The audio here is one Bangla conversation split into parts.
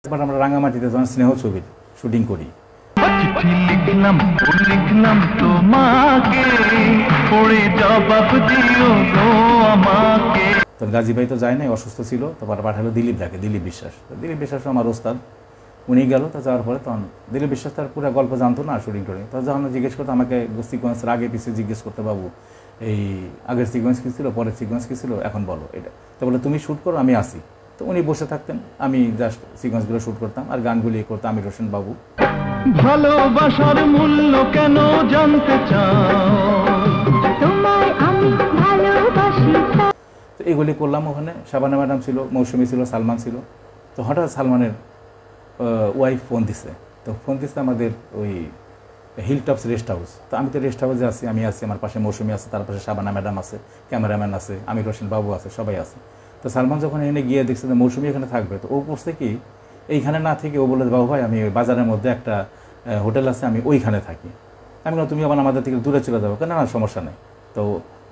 এবার আমরা রাঙামাটিতে যখন স্নেহ ছবির শুটিং করি, তো গাজী ভাই তো যায় নাই, অসুস্থ ছিল, তারপর পাঠালো দিলীপ দাকে, দিলীপ বিশ্বাস। দিলীপ বিশ্বাস আমার ওস্তাদ, উনি গেল। তো যাওয়ার পরে তখন দিলীপ বিশ্বাস তার পুরো গল্প জানতো না শুটিং টুটিং। তো যখন জিজ্ঞেস করতো আমাকে সিকোয়েন্সের আগে পিছিয়ে জিজ্ঞেস করতে, বাবু এই আগের সিকোয়েন্স কী ছিল, পরের সিকোয়েন্স কী ছিল, এখন বলো এটা। তো বলে তুমি শ্যুট করো, আমি আসি। তো উনি বসে থাকতেন, আমি জাস্ট সিকোয়েন্সগুলো শ্যুট করতাম আর গানগুলি করতাম আমি, রোশন বাবু। ভালোবাসার মূল্য কেন জানতে চাও, তোমায় আমি ভালোবাসি। তো এগুলি করলাম ওখানে। শাবানা ম্যাডাম ছিল, মৌসুমী ছিল, সালমান ছিল। তো হঠাৎ সালমানের ওয়াইফ ফোন দিছে। তো ফোন দিচ্ছে আমাদের ওই হিলটপস রেস্ট হাউস। তো আমি তো রেস্ট হাউসে আছি, আমি আছি, আমার পাশে মৌসুমী আছে, তার পাশে শাবানা ম্যাডাম আছে, ক্যামেরাম্যান আছে, আমি রোশন বাবু আছে, সবাই আছে। তো সালমান যখন এখানে গিয়ে দেখছে যে মৌসুমী এখানে থাকবে, তো ও করছে কি, এইখানে না থেকে ও বলে, বাবু ভাই আমি বাজারের মধ্যে একটা হোটেল আছে, আমি ওইখানে থাকি। আমি বললাম তুমি আবার আমাদের থেকে দূরে চলে যাবো কেন, না সমস্যা নেই। তো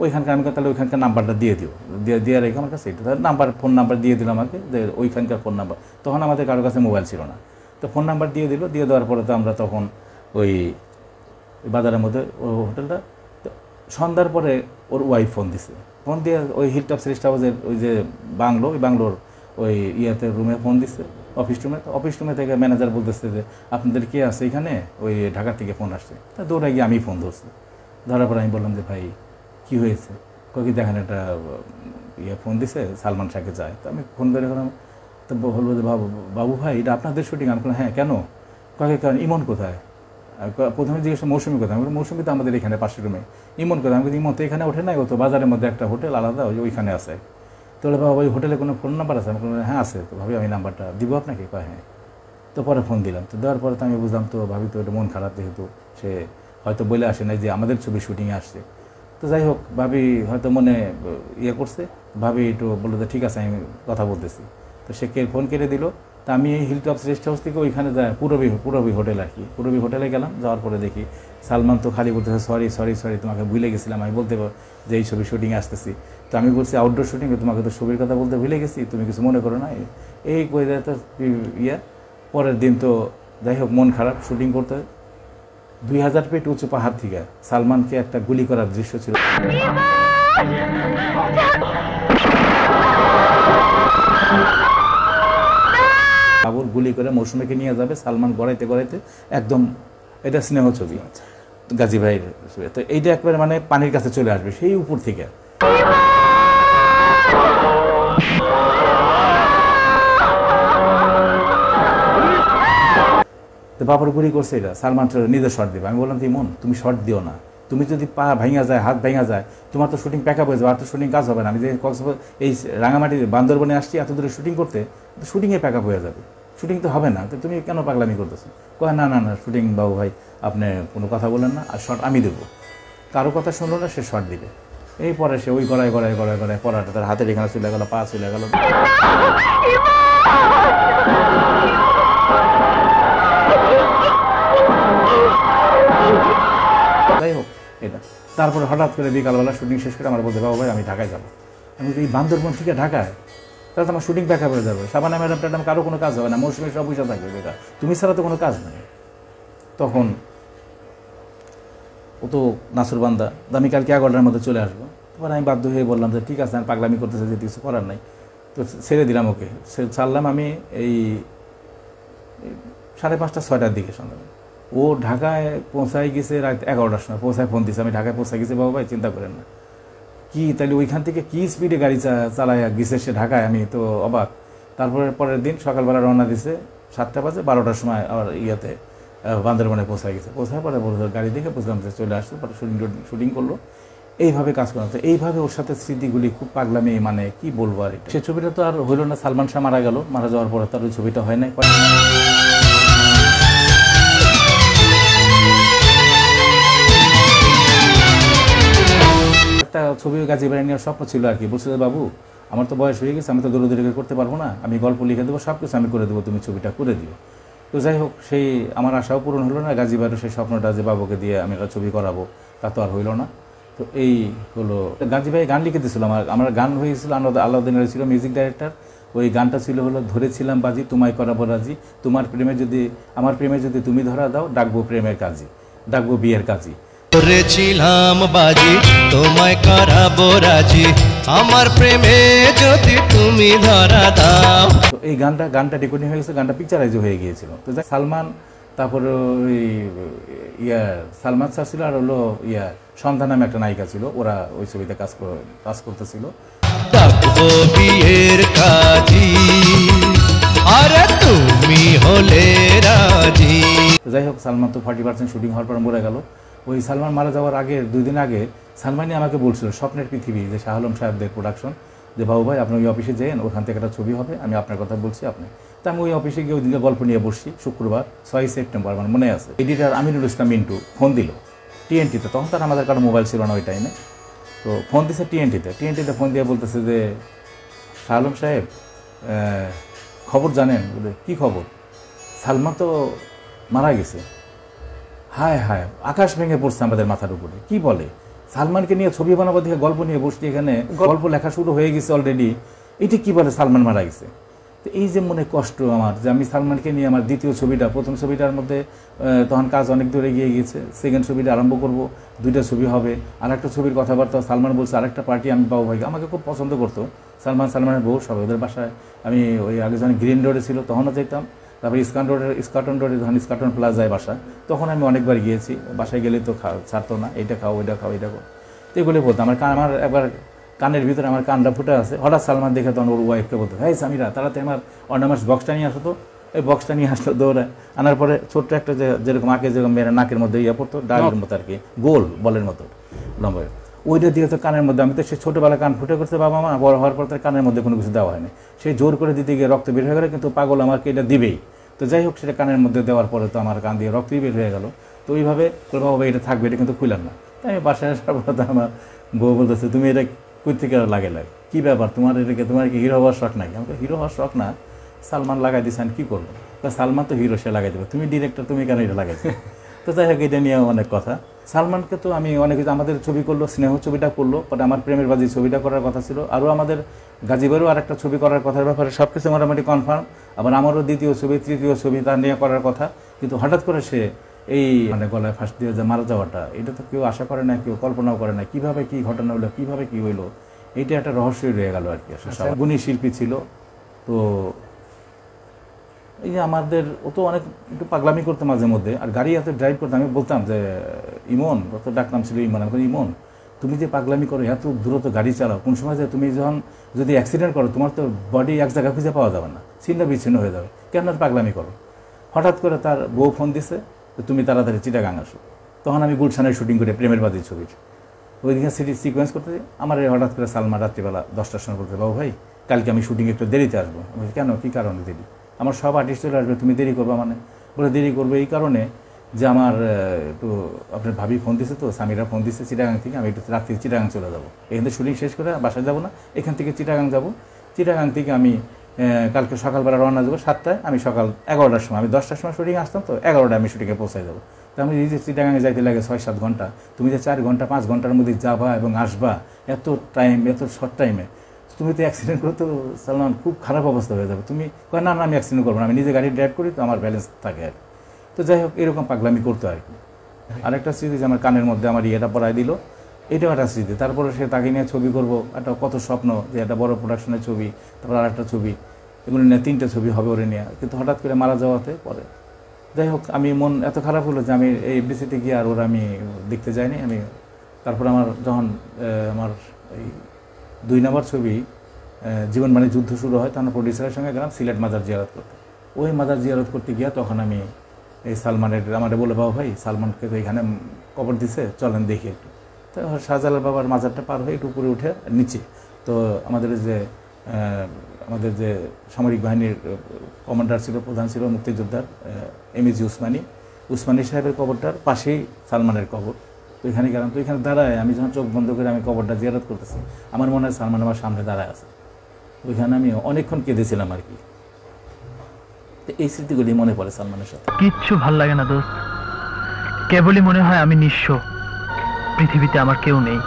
ওইখানকার আমি তাহলে ওইখানকার নাম্বারটা দিয়ে দিও, দিয়ে রেখে আমার কাছে এটা নাম্বার, ফোন নাম্বার দিয়ে দিল আমাকে, যে ওইখানকার ফোন নাম্বার। তখন আমাদের কারোর কাছে মোবাইল ছিল না। তো ফোন নাম্বার দিয়ে দিল, দিয়ে দেওয়ার পরে তো আমরা তখন ওই বাজারের মধ্যে ওই হোটেলটা। সন্ধ্যার পরে ওর ওয়াইফ ফোন দিছে, ফোন দিয়ে ওই হিলটপস রেস্ট হাউসের ওই যে বাংলো, ওই বাংলোর ওই ইয়েতে রুমে ফোন দিচ্ছে, অফিস রুমে। তো অফিস রুমে থেকে ম্যানেজার বলতেছে যে আপনাদের কে আছে এখানে, ওই ঢাকা থেকে ফোন আসছে। তা দৌড়ে গিয়ে আমি ফোন ধরছি। ধরার পর আমি বললাম যে ভাই কী হয়েছে, কি দেখেন একটা ফোন দিছে, সালমান শাহকে যায়। তো আমি ফোন ধরে গেলাম। তো বলবো যে বাবু ভাই এটা আপনাদের শুটিং? আমি বললাম হ্যাঁ, কেন? কারণ ইমন কোথায়? প্রথমে জিজ্ঞেস মৌসুমী কোথায়? আমি মৌসুমী তো আমাদের এখানে পাশের রুমে। ইমন কোথায়? আমি ইমন তো এখানে ওঠে নাই, ও তো বাজারের মধ্যে একটা হোটেল আলাদা, ওইখানে আছে। তো বলে বাবা ওই হোটেলে কোনো ফোন নাম্বার আছে? আমি হ্যাঁ আছে। তো ভাবি আমি নাম্বারটা দিব আপনাকে? কয় হ্যাঁ। তো পরে ফোন দিলাম। তো দেওয়ার পরে তো আমি বুঝলাম, তো ভাবি তো এটা মন খারাপ, যেহেতু সে হয়তো বলে আসে নাই যে আমাদের ছবি শুটিংয়ে আসছে। তো যাই হোক, ভাবি হয়তো মনে ইয়ে করছে, ভাবি একটু বললো যে ঠিক আছে আমি কথা বলতেছি। তো সে ফোন কেটে দিল। তা আমি এই হিলটপস রেস্ট হাউস থেকে ওইখানে যাই, পুরবী হোটেল আর কি, পুরবী হোটেলে গেলাম। যাওয়ার পরে দেখি সালমান তো খালি বলতেছে সরি তোমাকে ভুলে গেছিলাম, আমি বলতে যে এই ছবি শুটিংয়ে আসতেছি। তো আমি বলছি আউটডোর শুটিংয়ে, তোমাকে তো ছবির কথা বলতে ভুলে গেছি, তুমি কিছু মনে করো না, এই কই যায়। তো ইয়ে পরের দিন তো যাই হোক মন খারাপ, শুটিং করতে 2000 ফিট উঁচু পাহাড় থেকে সালমানকে একটা গুলি করার দৃশ্য ছিল। বাবুর গুলি করে মৌসুমীকে নিয়ে যাবে, সালমান গড়াইতে একদম, এটা স্নেহ ছবি গাজী ভাইয়ের। তো এইটা একবারে মানে পানির কাছে চলে আসবে সেই উপর থেকে। তো বাবুর গুলি করছে, এটা সালমান নিজে শর্ট দেবে। আমি বললাম ইমন তুমি শর্ট দিও না, তুমি যদি পা ভাঙা যায়, হাত ভাঙা যায়, তোমার তো শুটিং প্যাক আপ হয়ে যাবে, আর তো শুটিং কাজ হবে না। আমি যে এই রাঙামাটি বান্দরবনে আসছি এত দূরে শুটিং করতে, শুটিংয়ে প্যাক আপ হয়ে যাবে, শুটিং তো হবে না, তো তুমি কেন পাগলামি করতেছো? কয় না শুটিং বাবু ভাই আপনি কোনো কথা বলেন না, আর শর্ট আমি দেবো। কারো কথা শুনলো না, সে শর্ট দিবে। এই পরে সে ওই গড়ায় পড়াটা তার হাতের এখানে চলে গেল, পা চলে গেল। যাই হোক এটা। তারপরে হঠাৎ করে বিকালবেলা শুটিং শেষ করে আমার বলতে, বাবু ভাই আমি ঢাকায় যাবো। আমি এই বান্দরবন থেকে ঢাকায়, তাহলে তো আমার শুটিং ব্যাকআপ হয়ে যাবে, শাবানা ম্যাডাম ট্যাডাম কারো কোনো কাজ হবে না, মৌসুমী সব পয়সা থাকবে বেকার, তুমি ছাড়া তো কোনো কাজ নেই। তখন ও তো নাসুরবান্দা, আমি কালকে 11টার মধ্যে চলে আসবো। তারপর আমি বাধ্য হয়ে বললাম যে ঠিক আছে, আমি পাগলামি করতেছে, যেতে কিছু করার নাই। তো ছেড়ে দিলাম ওকে, ছাড়লাম আমি এই 5:30 6টার দিকে সন্ধ্যাবেলা। ও ঢাকায় পৌঁছায় গেছে রাত 11টার সময়, পৌঁছায় ফোন দিছে আমি ঢাকায় পৌঁছায় গেছি, বাবু ভাই চিন্তা করেন না। কি তাহলে ওইখান থেকে কি স্পিডে গাড়ি চালায় গেছে সে ঢাকায়, আমি তো অবাক। তারপরে পরের দিন সকালবেলা রওনা দিছে 7টা বাজে, 12টার সময় আবার ইয়েতে বান্দরবনে পৌঁছায় গেছে। পৌঁছায় পরে গাড়ি দেখে বুঝলাম যে চলে আসছে, পরে শুটিং করলো। এইভাবে কাজ করা হতো, এইভাবে ওর সাথে স্মৃতিগুলি খুব পাগলামি, মানে কি বলবো আর। সে ছবিটা তো আর হইল না, সালমান শাহ মারা গেল, মারা যাওয়ার পরে তার ওই ছবিটা হয় নাই। একটা ছবি গাজী ভাই নেওয়ার স্বপ্ন ছিল আর কি। বলছিল বাবু আমার তো বয়স হয়ে গেছে, আমি তো দৌড়ে করতে পারবো না, আমি গল্প লিখে দেবো, সব কিছু আমি করে দেবো, তুমি ছবিটা করে দিও। তো যাই হোক, সেই আমার আশাও পূরণ হলো না। গাজী ভাইয়েরও সেই স্বপ্নটা যে বাবুকে দিয়ে আমি একটা ছবি করাবো, তা তো আর হইল না। তো এই হলো, গাজী ভাই গান লিখে দিয়েছিল, আমার গান হয়েছিল, আলাউদ্দিন ছিল মিউজিক ডাইরেক্টর, ওই গানটা ছিল হলো ধরেছিলাম বাজি তোমায় করাবো রাজি, আমার প্রেমে যদি তুমি ধরা দাও, ডাকবো প্রেমের কাজী, ডাকবো বিয়ের কাজী। ধরেছিলাম বাজি তোমায় করাবো রাজি, আমার প্রেমে যদি তুমি ধরা দাও। তো এই গানটা রেকর্ডিং হয়ে গেছে, গানটা পিকচারাইজ হয়ে গিয়েছিল। তো সালমান, তারপরে ওই সালমান স্যার ছিল, আর হলো সন্ধ্যা নামে একটা নায়িকা ছিল, ওরা ওই ছবিতে কাজ করতেছিল। ডাকবো বিয়ের কাজী, আরে তুমি হলে রাজি। যাই হোক, সালমান তো 40% শুটিং হওয়ার পর মরে গেল। ওই সালমান মারা যাওয়ার আগে 2 দিন আগে সালমানই আমাকে বলছিল, স্বপ্নের পৃথিবী যে শাহ আলম সাহেবদের প্রোডাকশন, যে বাবু ভাই আপনি ওই অফিসে যান, ওখান থেকে একটা ছবি হবে, আমি আপনার কথা বলছি আপনি। তা আমি ওই অফিসে গিয়ে ওই দিনকে গল্প নিয়ে বসছি, শুক্রবার 6 সেপ্টেম্বর, আমার মনে আছে। এডিটর আমিনুল ইসলাম মিন্টু ফোন দিল টিএনটিতে, তখন তার আমাদের কারো মোবাইল ছিল না ওই টাইমে। তো ফোন দিছে টিএনটিতে ফোন দিয়ে বলতেছে যে শাহ আলম সাহেব খবর জানেন? বলে কী খবর? সালমান তো মারা গেছে। হায় হায়, আকাশ ভেঙে পড়ছে আমাদের মাথার উপরে। কি বলে? সালমানকে নিয়ে ছবি বানাবো দেখে গল্প নিয়ে বসছি, এখানে গল্প লেখা শুরু হয়ে গেছে অলরেডি, এটা কি বলে সালমান মারা গেছে? তো এই যে মনে কষ্ট আমার, যে আমি সালমানকে নিয়ে আমার দ্বিতীয় ছবিটা, প্রথম ছবিটার মধ্যে তখন কাজ অনেক দূরে গিয়ে গিয়েছে, সেকেন্ড ছবিটা আরম্ভ করব, 2টা ছবি হবে, আর একটা ছবির কথাবার্তা সালমান বলছে, আরেকটা পার্টি আমি বাবু ভাইকে, আমাকে খুব পছন্দ করতো সালমানের বউ, সবাই ওদের বাসায়। আমি ওই আগে যখন গ্রিন রোডে ছিল তখনও যেতাম, তারপরে ইস্কাটন রোডে যখন ইস্কাটন প্লাজায় বাসা, তখন আমি অনেকবার গিয়েছি। বাসায় গেলে তো ছাড়তো না, এইটা খাও ওইটা খাও এইটা খাও, তো এগুলোই বলতো। আমার একবার কানের ভিতরে আমার কানটা ফুটে আছে, হঠাৎ সালমান দেখে তখন ওর ওয়াইফকে বলতো, হ্যাঁ সামিরা তাড়াতাড়ি আমার অর্নামেন্টস বক্সটা নিয়ে আসো। তো এই বক্সটা নিয়ে আসলো দৌড়ায়, আনার পরে ছোট্ট একটা যেরকম আঁকে যেরকম মেয়েরা নাকের মধ্যে পড়তো, ডালের মতো আর কি, গোল বলের মতো লম্বা, ওইটা দিয়ে তো কানের মধ্যে, আমি তো সে ছোটোবেলা কান ফুটে করতে বাবা মা, বড় হওয়ার পর তার কানের মধ্যে কোনো কিছু দেওয়া হয়নি, সেই জোর করে দিতে গিয়ে রক্ত বের হয়ে গেলো, কিন্তু পাগল আমাকে এটা দিবেই। তো যাই হোক, সেটা কানের মধ্যে দেওয়ার পরে তো আমার কান দিয়ে রক্তই বের হয়ে গেল। তো ওইভাবে বাবা এটা থাকবে, এটা কিন্তু খুললাম না। তাই আমি বাসায় আসার পর আমার বউ বলতেছে, তুমি এটা কই থেকে লাগে কী ব্যাপার, তোমার কি হিরো হওয়ার শখ নাই? আমাকে হিরো হওয়ার শখ না, সালমান লাগাই দিয়েছেন, কী করবো? তা সালমান তো হিরো, সে লাগাই দেবে, তুমি ডিরেক্টর, তুমি কেন এটা লাগাইছো? তো যাই হোক, এটা নিয়ে অনেক কথা। সালমানকে তো আমি অনেক কিছু, আমাদের ছবি করলো, স্নেহ ছবিটা করলো, পরে আমার প্রেমের বাজি ছবিটা করার কথা ছিল, আরও আমাদের গাজীবাড়িও আর একটা ছবি করার কথার ব্যাপারে সব কিছু মোটামুটি কনফার্ম। আবার আমারও দ্বিতীয় ছবি, তৃতীয় ছবি তার নিয়ে করার কথা, কিন্তু হঠাৎ করে সে এই গলায় ফাঁস দিয়ে যে মারা যাওয়াটা, এটা তো কেউ আশা করে না, কেউ কল্পনাও করে না, কীভাবে কী ঘটনা হলো, কীভাবে কী হইলো, এইটা একটা রহস্যই রয়ে গেল আর কি। গুণী শিল্পী ছিল। তো এই যে আমাদের, ও তো অনেক একটু পাগলামি করতো মাঝে মধ্যে, আর গাড়ি এত ড্রাইভ করতো, আমি বলতাম যে ইমন, অত ডাকনাম ছিল ইমন, আমি ইমন তুমি যে পাগলামি করো, এত দ্রুত গাড়ি চালাও, কোন সময় যে তুমি যখন যদি অ্যাক্সিডেন্ট করো, তোমার তো বডি এক জায়গায় খুঁজে পাওয়া যাবে না, ছিন্ন বিচ্ছিন্ন হয়ে যাবে, কেন পাগলামি করো? হঠাৎ করে তার বউ ফোন দিছে, তুমি তাড়াতাড়ি চিটাগাং আসো। তখন আমি গুলশানের শুটিং করে প্রেমের বাজি ছবির ওইদিকে সিকোয়েন্স করতে, আমার হঠাৎ করে সালমান রাত্রিবেলা 10টার সময় বলতে, বাবু ভাই কালকে আমি শুটিং একটু দেরিতে আসবো। আমি কেন, কী কারণে দেরি? আমার সব আর্টিস্ট চলে আসবে, তুমি দেরি করবা মানে? বলে দেরি করবো এই কারণে যে আমার একটু আপনার ভাবি ফোন দিছে, তো সামিরা ফোন দিচ্ছে চিটাগাং থেকে, আমি একটু রাত্রি চিটাগাং চলে যাবো, এখান থেকে শুটিং শেষ করে বাসায় যাবো না, এখান থেকে চিটাগাং যাবো, চিটাগাং থেকে আমি কালকে সকালবেলা রওনা যাবো 7টায়, আমি সকাল 11টার সময়, আমি 10টার সময় শুটিং আসতাম, তো 11টায় আমি শুটিংয়ে পৌঁছাই যাবো। তো আমি এই যে চিটাগাঙে যাইতে লাগে 6-7 ঘন্টা, তুমি যে 4 ঘন্টা 5 ঘন্টার মধ্যে যাবা এবং আসবা, এত টাইম, এত শর্ট টাইমে, তুমি তো অ্যাক্সিডেন্ট করো, তো সালমান খুব খারাপ অবস্থা হয়ে যাবে। তুমি কয় না, আমি অ্যাক্সিডেন্ট করবো না, আমি নিজে গাড়ি ড্রাইভ করি, তো আমার ব্যালেন্স থাকে আর। তো যাই হোক, এরকম পাগলামি করতো আর কি। আরেকটা স্মৃতি যে আমার কানের মধ্যে আমার ইয়েটা পরাই দিল, এটাও একটা স্মৃতি। তারপরে সে তাকে নিয়ে ছবি করবো, একটা কত স্বপ্ন যে একটা বড় প্রোডাকশনের ছবি, তারপর আর একটা ছবি, এগুলো নিয়ে 3টে ছবি হবে ওরে নিয়ে, কিন্তু হঠাৎ করে মারা যাওয়াতে পরে যাই হোক আমি মন এত খারাপ হলো যে আমি এই এফডিসিতে গিয়ে আর ওরা আমি দেখতে যাইনি। আমি তারপর আমার যখন আমার এই 2 নম্বর ছবি জীবন মানে যুদ্ধ শুরু হয়, তখন প্রডিউসারের সঙ্গে গেলাম সিলেট মাজার জিয়ারত করতে। ওই মাজার জিয়ারত করতে গিয়া তখন আমি এই সালমানের, আমাদের বলে বাবা ভাই সালমানকে তো এখানে কবর দিছে, চলেন দেখি একটু। তো শাহজালাল বাবার মাজারটা পার হয়ে একটু উপরে উঠে নিচে, তো আমাদের যে সামরিক বাহিনীর কমান্ডার ছিল, প্রধান ছিল মুক্তিযোদ্ধার এমএজি উসমানী সাহেবের কবরটার পাশেই সালমানের কবর। তো এখানে গেলাম, তো এখানে দাঁড়ায় আমি যখন চোখ বন্ধ করে আমি কবরটা জিয়ারত করতেছি, আমার মনে হয় সালমান আমার সামনে দাঁড়ায় আছে। ওইখানে আমি অনেকক্ষণ কেঁদেছিলাম আর কি। তো এই স্মৃতিগুলি মনে পড়ে সালমানের সাথে। কিচ্ছু ভাল লাগে না দোস্ত, কেবলই মনে হয় আমি নিঃস্ব, পৃথিবীতে আমার কেউ নেই।